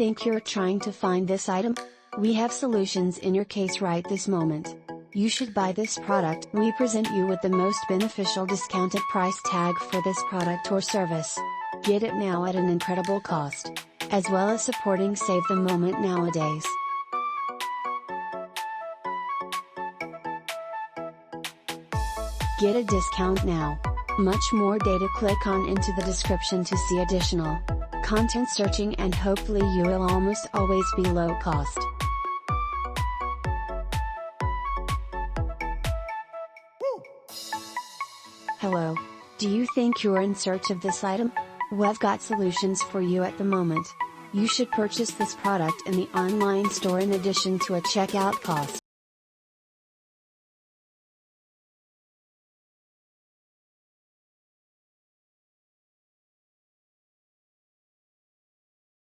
think you're trying to find this item? We have solutions in your case right this moment. You should buy this product. We present you with the most beneficial discounted price tag for this product or service. Get it now at an incredible cost. As well as supporting Save the Moment nowadays. Get a discount now. Much more data. Click on into the description to see additional content searching, and hopefully you will almost always be low cost. Hello. Do you think you're in search of this item? We've got solutions for you at the moment. You should purchase this product in the online store in addition to a checkout cost.